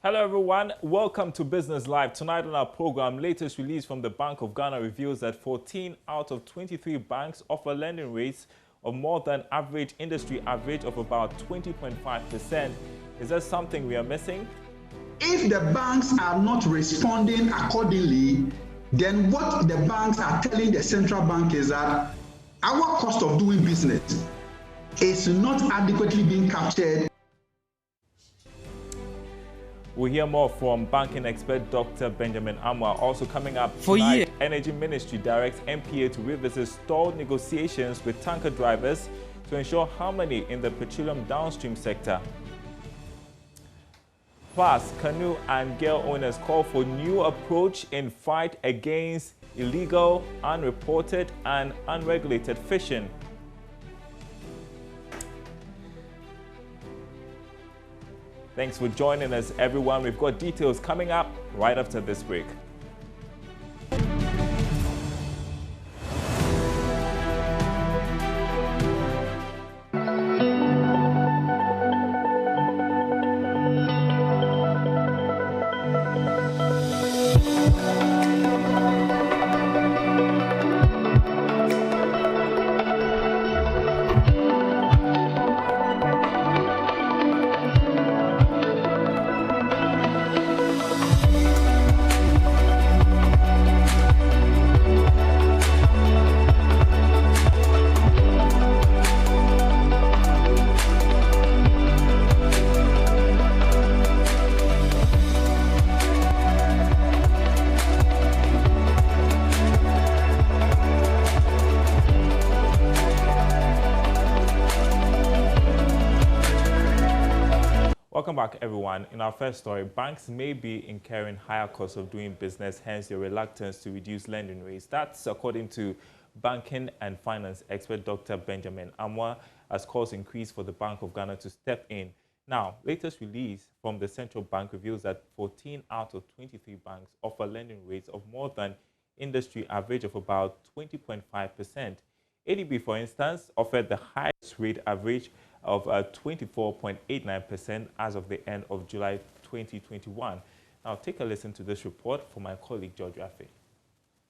Hello everyone, welcome to Business Live. Tonight on our program, latest release from the Bank of Ghana reveals that 14 out of 23 banks offer lending rates of more than average industry average of about 20.5%. Is there something we are missing? If the banks are not responding accordingly, then what the banks are telling the central bank is that our cost of doing business is not adequately being captured. We'll hear more from banking expert Dr. Benjamin Amwa. Also coming up tonight, Energy Ministry directs NPA to revisit stalled negotiations with tanker drivers to ensure harmony in the petroleum downstream sector. Plus, canoe and gear owners call for new approach in fight against illegal, unreported and unregulated fishing. Thanks for joining us, everyone. We've got details coming up right after this break. Welcome back, everyone. In our first story, banks may be incurring higher costs of doing business, hence their reluctance to reduce lending rates. That's according to banking and finance expert Dr. Benjamin Amwa, as costs increase for the Bank of Ghana to step in. Now, latest release from the central bank reveals that 14 out of 23 banks offer lending rates of more than industry average of about 20.5%. ADB, for instance, offered the highest rate average of 24.89% as of the end of July 2021. Now, take a listen to this report from my colleague, George Rafe.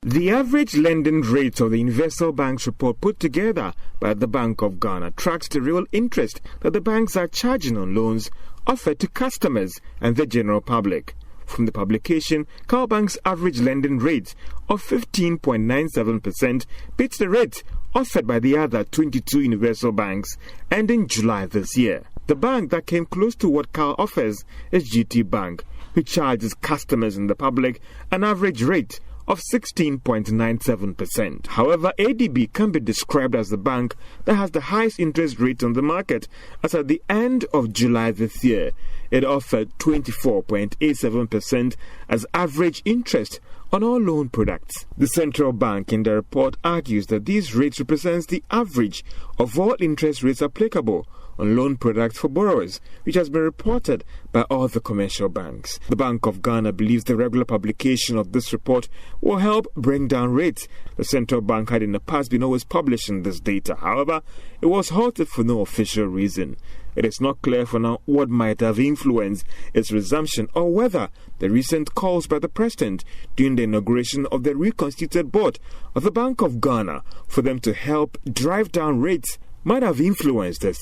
The average lending rate of the Universal Bank's report put together by the Bank of Ghana tracks the real interest that the banks are charging on loans offered to customers and the general public. From the publication, Cowbank's average lending rate of 15.97% beats the rate offered by the other 22 universal banks ending July this year. The bank that came close to what Cal offers is GT Bank, which charges customers and the public an average rate of 16.97%. However, ADB can be described as the bank that has the highest interest rate on the market, as at the end of July this year, it offered 24.87% as average interest on all loan products. The central bank in the report argues that these rates represents the average of all interest rates applicable on loan products for borrowers, which has been reported by all the commercial banks. The Bank of Ghana believes the regular publication of this report will help bring down rates. The central bank had in the past been always publishing this data. However, it was halted for no official reason. It is not clear for now what might have influenced its resumption or whether the recent calls by the President during the inauguration of the reconstituted board of the Bank of Ghana for them to help drive down rates might have influenced this.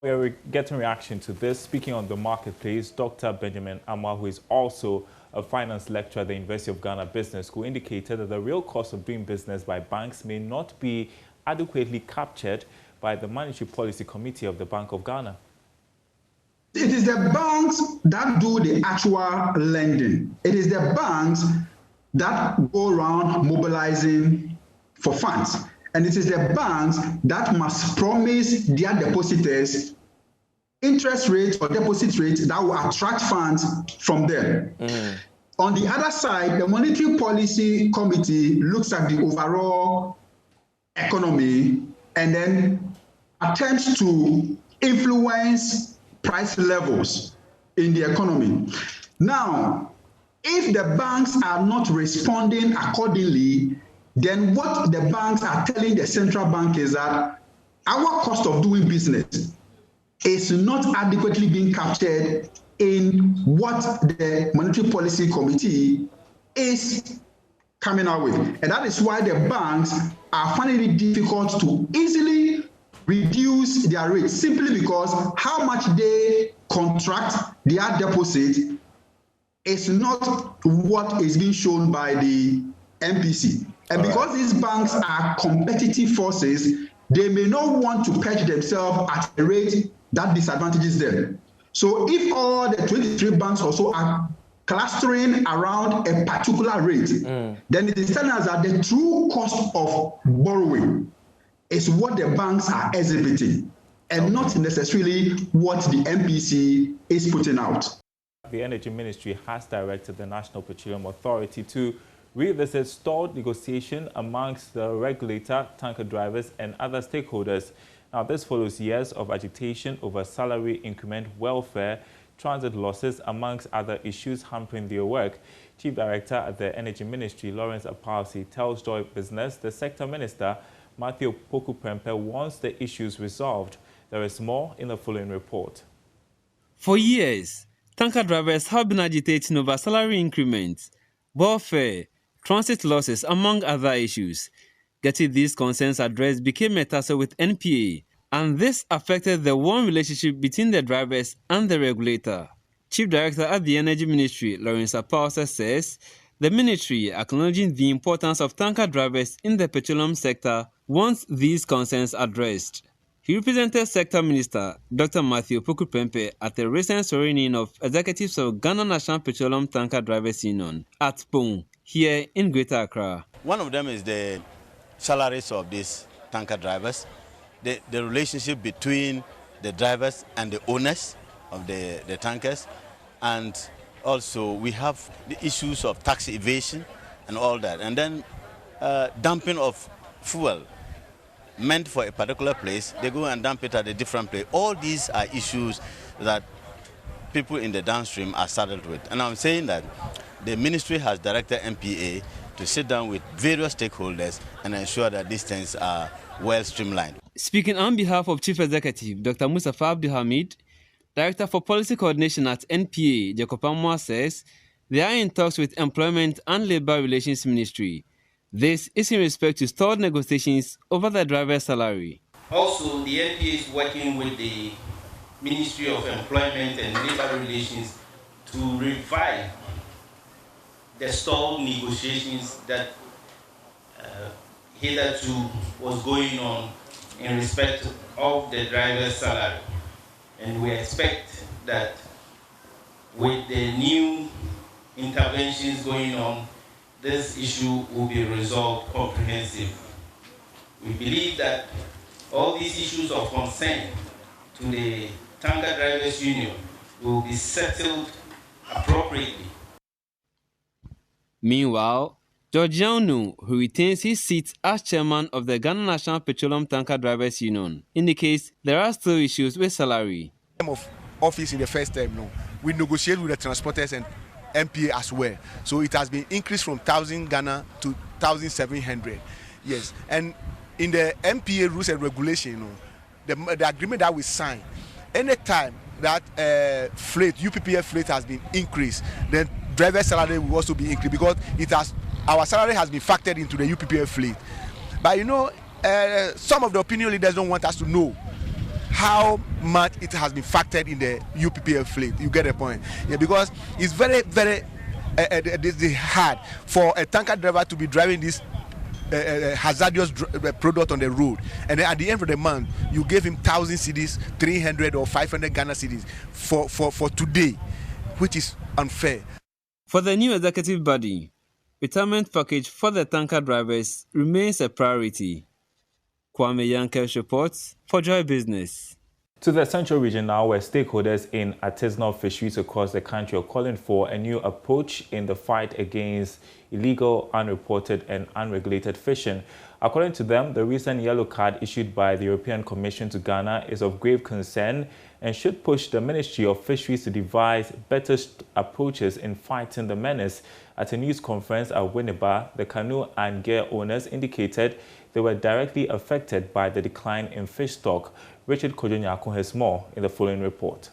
We are getting reaction to this. Speaking on the marketplace, Dr. Benjamin Amwa, who is also a finance lecturer at the University of Ghana Business School, indicated that the real cost of doing business by banks may not be adequately captured by the Monetary Policy Committee of the Bank of Ghana. It is the banks that do the actual lending. It is the banks that go around mobilizing for funds. And it is the banks that must promise their depositors interest rates or deposit rates that will attract funds from them. On the other side, the Monetary Policy Committee looks at the overall economy and then attempts to influence price levels in the economy. Now, if the banks are not responding accordingly, then what the banks are telling the central bank is that our cost of doing business is not adequately being captured in what the Monetary Policy Committee is coming out with. And that is why the banks are finding it difficult to easily reduce their rates, simply because how much they contract their deposit is not what is being shown by the MPC. And because these banks are competitive forces, they may not want to perch themselves at a rate that disadvantages them. So if all the 23 banks also are clustering around a particular rate, then it is telling us that the true cost of borrowing is what the banks are exhibiting and not necessarily what the MPC is putting out. The Energy Ministry has directed the National Petroleum Authority to revisit stalled negotiation amongst the regulator, tanker drivers and other stakeholders. Now, this follows years of agitation over salary increment, welfare, transit losses, amongst other issues hampering their work. Chief Director at the Energy Ministry, Lawrence Apausi, tells Joy Business the Sector Minister, Matthew Poku-Prempeh, wants the issues resolved. There is more in the following report. For years, tanker drivers have been agitating over salary increments, welfare, transit losses, among other issues. Getting these concerns addressed became a tussle with NPA, and this affected the warm relationship between the drivers and the regulator. Chief Director at the Energy Ministry, Lawrence Apausi, says the ministry, acknowledging the importance of tanker drivers in the petroleum sector, wants these concerns addressed. He represented Sector Minister Dr. Matthew Poku-Prempeh at the recent swearing-in of executives of Ghana National Petroleum Tanker Drivers Union at Pong, here in Greater Accra. One of them is the salaries of these tanker drivers, the relationship between the drivers and the owners of the tankers, and also we have the issues of tax evasion and all that, and then dumping of fuel meant for a particular place, they go and dump it at a different place. All these are issues that people in the downstream are saddled with. And I'm saying that the ministry has directed MPA to sit down with various stakeholders and ensure that these things are well streamlined. Speaking on behalf of Chief Executive Dr. Mustafa Abdulhamid, Director for Policy Coordination at NPA, Jacob Amwa, says they are in talks with Employment and Labour Relations Ministry. This is in respect to stalled negotiations over the driver's salary. Also, the NPA is working with the Ministry of Employment and Labour Relations to revive the stalled negotiations that hitherto was going on in respect of the driver's salary. And we expect that with the new interventions going on, this issue will be resolved comprehensively. We believe that all these issues of concern to the Tanker Drivers Union will be settled appropriately. Meanwhile, JoyNews, who retains his seat as chairman of the Ghana National Petroleum Tanker Drivers Union, indicates there are still issues with salary. Of office in the first term, we negotiate with the transporters and MPA as well. So it has been increased from 1,000 Ghana to 1,700. Yes, and in the MPA rules and regulation, the agreement that we sign, anytime that freight, UPPF freight has been increased, then driver salary will also be increased because our salary has been factored into the UPPF fleet. But some of the opinion leaders don't want us to know how much it has been factored in the UPPF fleet. You get the point? Yeah, because it's very, very hard for a tanker driver to be driving this hazardous product on the road, and then at the end of the month you gave him 1,000 cedis, 300 or 500 Ghana cedis for today, which is unfair. For the new executive body, retirement package for the tanker drivers remains a priority. Kwame Yankers reports for Joy Business. To the Central Region now, where stakeholders in artisanal fisheries across the country are calling for a new approach in the fight against illegal, unreported and unregulated fishing. According to them, the recent yellow card issued by the European Commission to Ghana is of grave concern and should push the Ministry of Fisheries to devise better approaches in fighting the menace. At a news conference at Winneba, the canoe and gear owners indicated they were directly affected by the decline in fish stock. Richard Kojonyako has more in the following report.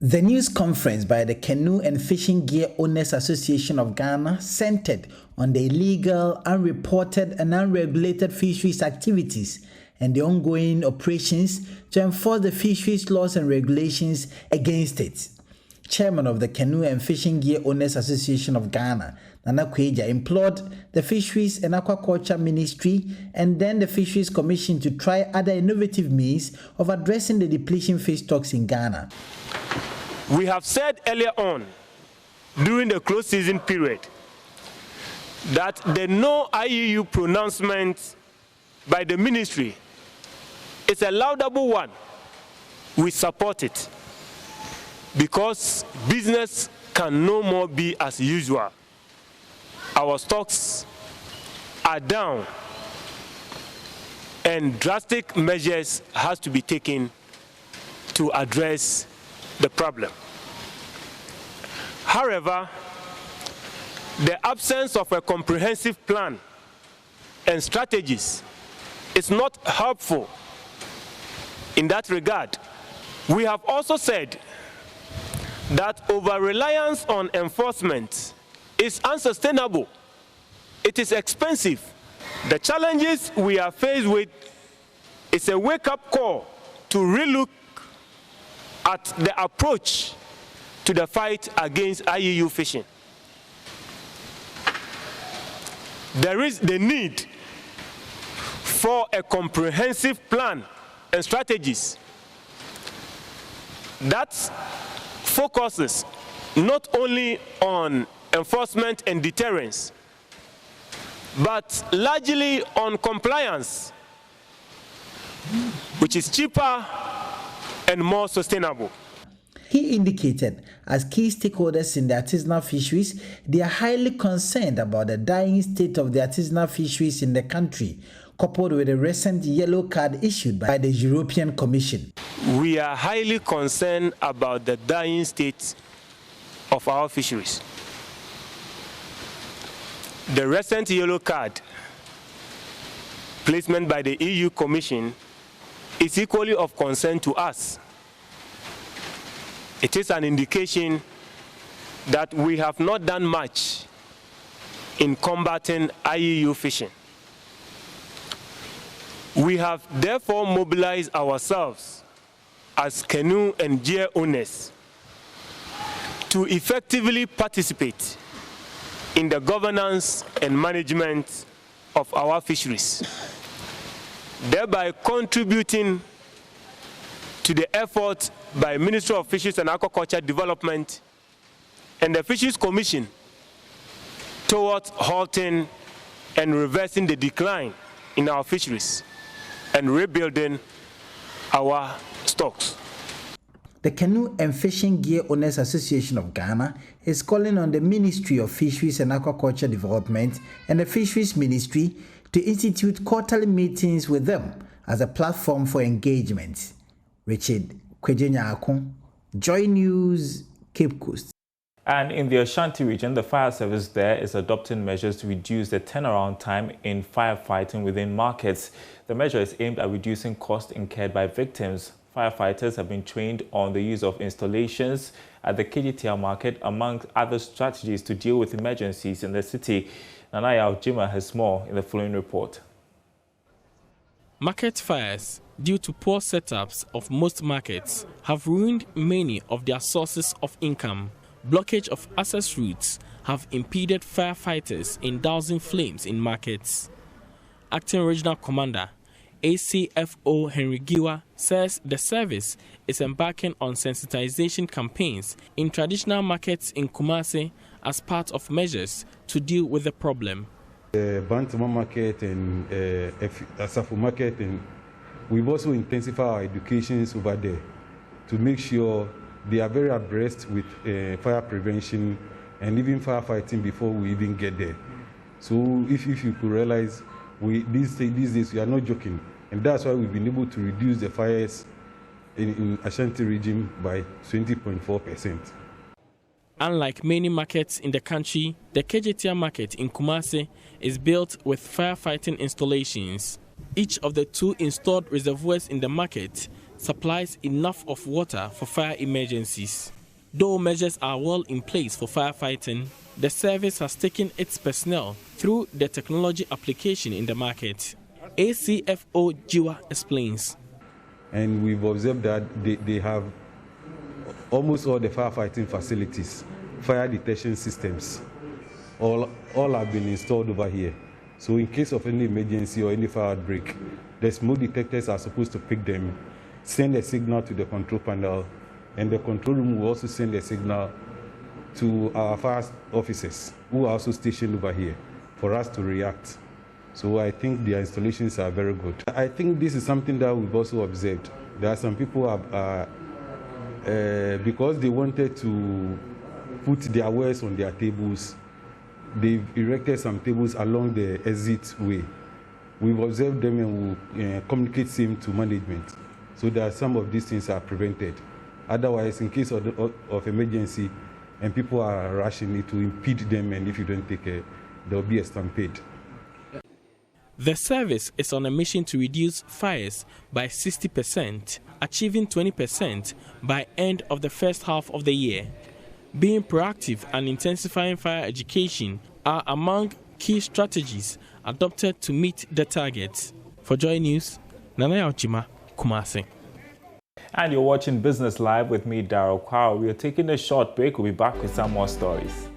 The news conference by the Canoe and Fishing Gear Owners Association of Ghana centered on the illegal, unreported and unregulated fisheries activities and the ongoing operations to enforce the fisheries laws and regulations against it. Chairman of the Canoe and Fishing Gear Owners Association of Ghana, Nana Kweja, implored the Fisheries and Aquaculture Ministry and then the Fisheries Commission to try other innovative means of addressing the depletion fish stocks in Ghana. We have said earlier on, during the close season period, that the no IUU pronouncement by the ministry is a laudable one. We support it because business can no more be as usual. Our stocks are down and drastic measures has to be taken to address the problem. However, the absence of a comprehensive plan and strategies is not helpful in that regard. We have also said that over-reliance on enforcement is unsustainable. It is expensive. The challenges we are faced with is a wake-up call to relook at the approach to the fight against IUU fishing. There is the need for a comprehensive plan and strategies that focuses not only on enforcement and deterrence, but largely on compliance, which is cheaper and more sustainable. He indicated, as key stakeholders in the artisanal fisheries, they are highly concerned about the dying state of the artisanal fisheries in the country, coupled with a recent yellow card issued by the European Commission. We are highly concerned about the dying state of our fisheries. The recent yellow card placement by the EU Commission is equally of concern to us. It is an indication that we have not done much in combating IUU fishing. We have therefore mobilized ourselves as canoe and gear owners to effectively participate in the governance and management of our fisheries, thereby contributing to the effort by Ministry of Fisheries and Aquaculture Development and the Fisheries Commission towards halting and reversing the decline in our fisheries and rebuilding our stocks. The Canoe and Fishing Gear Owners Association of Ghana is calling on the Ministry of Fisheries and Aquaculture Development and the Fisheries Ministry to institute quarterly meetings with them as a platform for engagement. Richard Kojonyako, JoyNews, Cape Coast. And in the Ashanti region, the fire service there is adopting measures to reduce the turnaround time in firefighting within markets. The measure is aimed at reducing costs incurred by victims. Firefighters have been trained on the use of installations at the KGTR market, among other strategies to deal with emergencies in the city. Nanaya Aljima has more in the following report. Market fires, due to poor setups of most markets, have ruined many of their sources of income. Blockage of access routes have impeded firefighters in dousing flames in markets. Acting Regional Commander ACFO Henry Giwa says the service is embarking on sensitization campaigns in traditional markets in Kumasi as part of measures to deal with the problem. Bantama market and Asafo market, and we've also intensified our educations over there to make sure they are very abreast with fire prevention and even firefighting before we even get there. So if you could realize, these days we are not joking, and that's why we've been able to reduce the fires in Ashanti region by 20.4%. Unlike many markets in the country, the KGTR market in Kumasi is built with firefighting installations. each of the 2 installed reservoirs in the market supplies enough of water for fire emergencies. Though measures are well in place for firefighting, the service has taken its personnel through the technology application in the market. ACFO Jiwa explains. And we've observed that they have almost all the firefighting facilities, fire detection systems, all have been installed over here. So in case of any emergency or any fire outbreak, the smoke detectors are supposed to pick them, send a signal to the control panel, and the control room will also send a signal to our fire officers who are also stationed over here for us to react. So I think the installations are very good. I think this is something that we've also observed. There are some people because they wanted to put their wares on their tables, they've erected some tables along the exit way. We've observed them and will communicate same to management so that some of these things are prevented. Otherwise, in case of emergency and people are rushing, it will impede them, and if you don't take care, there will be a stampede. The service is on a mission to reduce fires by 60%, achieving 20% by end of the first half of the year. Being proactive and intensifying fire education are among key strategies adopted to meet the targets. For Joy News, Nana Yauchima, Kumasi. And you're watching Business Live with me, Daryl Kwao. We are taking a short break. We'll be back with some more stories.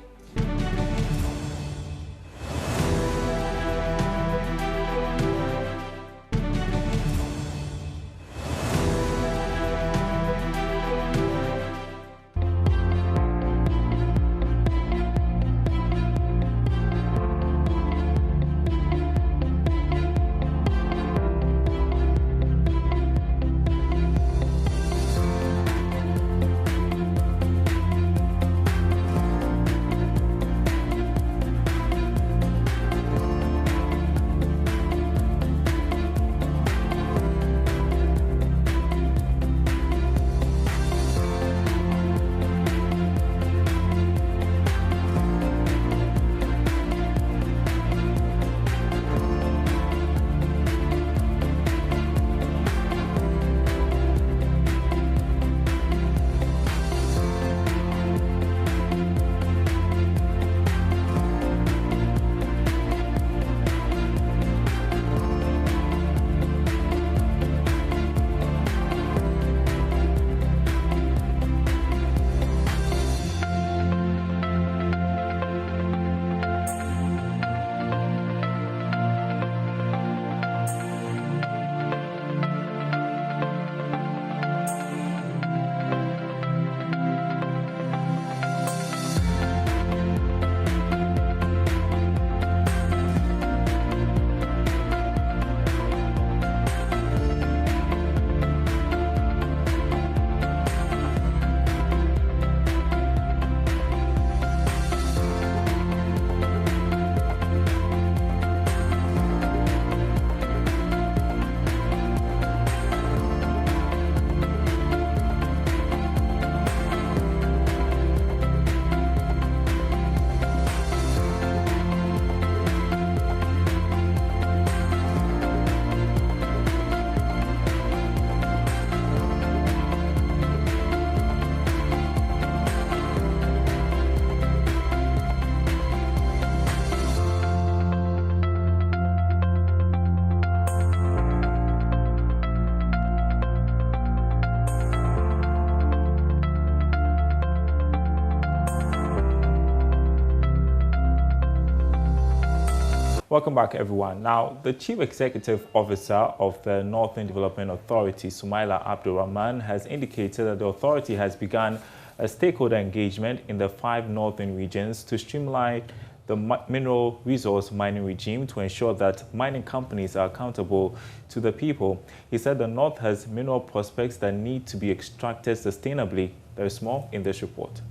Welcome back, everyone. Now, the Chief Executive Officer of the Northern Development Authority, Sumaila Abdulrahman, has indicated that the authority has begun a stakeholder engagement in the 5 northern regions to streamline the mineral resource mining regime to ensure that mining companies are accountable to the people. He said the North has mineral prospects that need to be extracted sustainably. There is more in this report.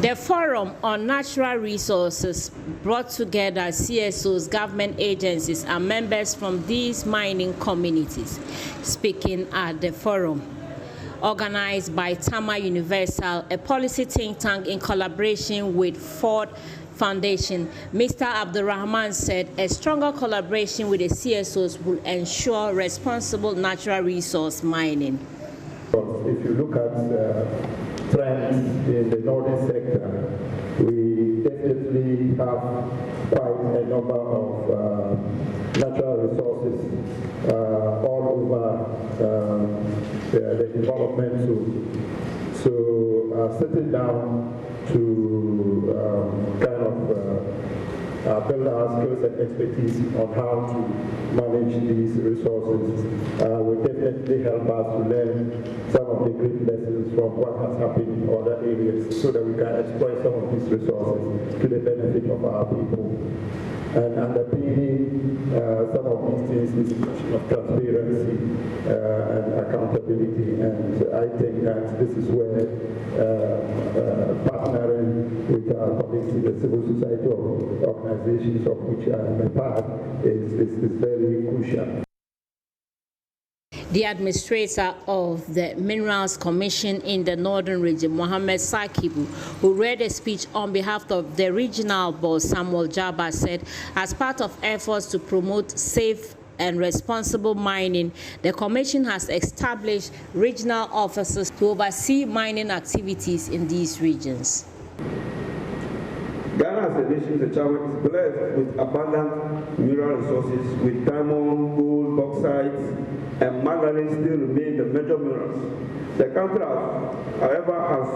The Forum on Natural Resources brought together CSOs, government agencies, and members from these mining communities. Speaking at the forum, organized by Tama Universal, a policy think tank in collaboration with Ford Foundation, Mr. Abdurrahman said a stronger collaboration with the CSOs will ensure responsible natural resource mining. If you look at trends in the northern sector, we definitely have quite a number of natural resources all over the development zone. So sitting down to kind of build our skills and expertise on how to manage these resources will definitely help us to learn some of the great lessons from what has happened in other areas so that we can exploit some of these resources to the benefit of our people. And underpinning some of these things is a question of transparency and accountability. And I think that this is where partnering with our colleagues in the civil society organizations of which I am a part is very crucial. The administrator of the Minerals Commission in the Northern Region, Mohammed Sakibu, who read a speech on behalf of the regional boss, Samuel Jabba, said as part of efforts to promote safe and responsible mining, the Commission has established regional officers to oversee mining activities in these regions. Ghana as a nation, the Chavo, is blessed with abundant mineral resources, with diamond, gold, bauxite, and manganese still remain the major minerals. The country, however, has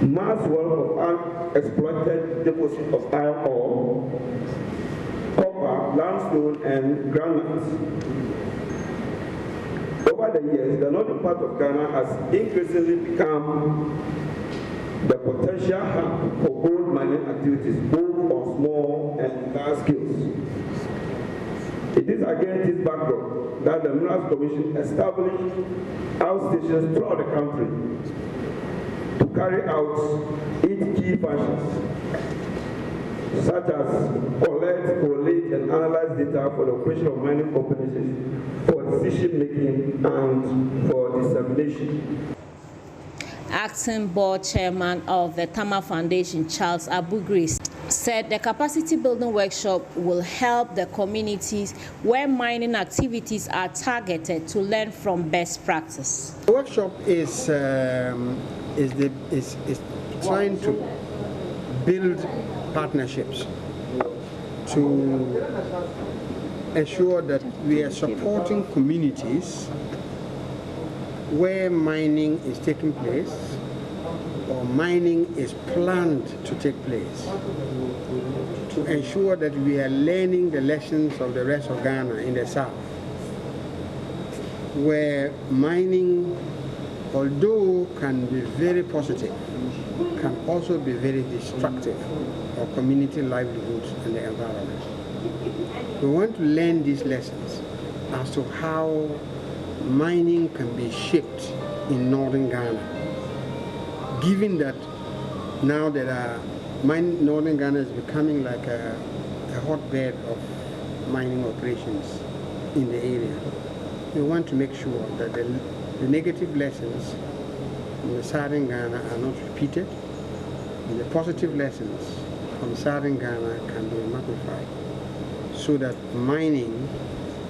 mass wealth of unexploited deposits of iron ore, copper, limestone, and granite. Over the years, the northern part of Ghana has increasingly become the potential hub for gold mining activities, both on small and large scales. It is against this backdrop that the Minerals Commission established outstations throughout the country to carry out its key functions, such as collect, collate, and analyze data for the operation of mining companies, for decision-making, and for dissemination. Acting board chairman of the Tama Foundation, Charles Abugris, said the capacity building workshop will help the communities where mining activities are targeted to learn from best practice. The workshop is trying to build partnerships to ensure that we are supporting communities where mining is taking place or mining is planned to take place, to ensure that we are learning the lessons of the rest of Ghana in the south, where mining, although can be very positive, can also be very destructive of community livelihoods and the environment. We want to learn these lessons as to how mining can be shaped in northern Ghana, given that now that northern Ghana is becoming like a hotbed of mining operations in the area. We want to make sure that the negative lessons from the southern Ghana are not repeated, and the positive lessons from southern Ghana can be magnified, so that mining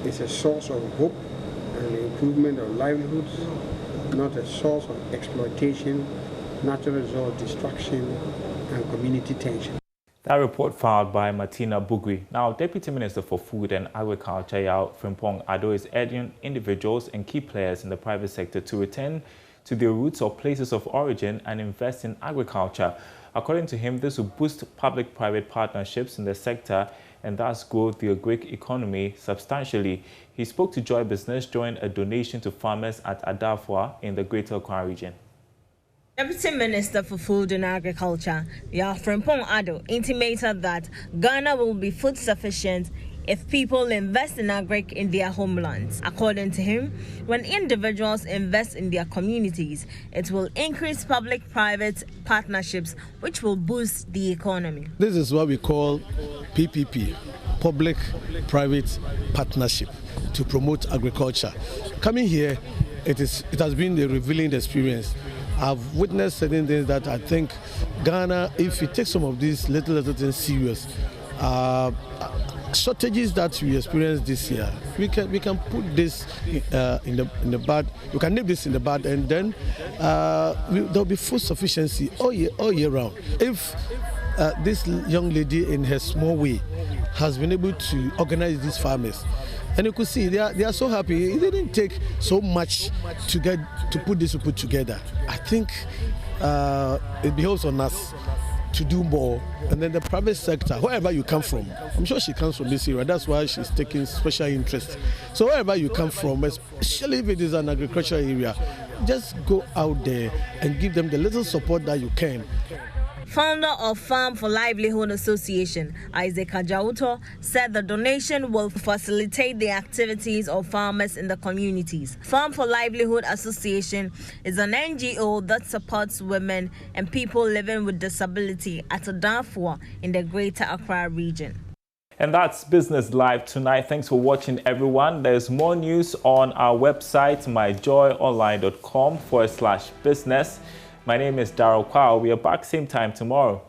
is a source of hope and improvement of livelihoods, not a source of exploitation, natural resource destruction, and community tension. That report filed by Martina Bugui. Now, Deputy Minister for Food and Agriculture Yao Frimpong Ado is urging individuals and key players in the private sector to return to their roots or places of origin and invest in agriculture. According to him, this will boost public-private partnerships in the sector and thus grow the Greek economy substantially. He spoke to Joy Business during a donation to farmers at Adafwa in the Greater Accra region. Deputy Minister for Food and Agriculture, Yao Frimpong Ado, intimated that Ghana will be food sufficient if people invest in agric in their homelands. According to him, when individuals invest in their communities, it will increase public-private partnerships, which will boost the economy. This is what we call PPP, public-private partnership, to promote agriculture. Coming here, it has been the revealing experience I've witnessed certain things that I think Ghana, if we take some of these little things serious, shortages that we experienced this year, we can put this in the bud. We can nip this in the bud, and then there'll be food sufficiency all year round. If this young lady, in her small way, has been able to organize these farmers, and you could see they are so happy. It didn't take so much to put this together. I think it behoves on us to do more, and then the private sector, wherever you come from, I'm sure she comes from this area, that's why she's taking special interest. So wherever you come from, especially if it is an agricultural area, just go out there and give them the little support that you can. Founder of Farm for Livelihood Association, Isaac Ajauto, said the donation will facilitate the activities of farmers in the communities. Farm for Livelihood Association is an NGO that supports women and people living with disability at Darfur in the Greater Accra region. And that's Business Live tonight. Thanks for watching, everyone. There's more news on our website, myjoyonline.com/business. My name is Darryl Kwao. We are back same time tomorrow.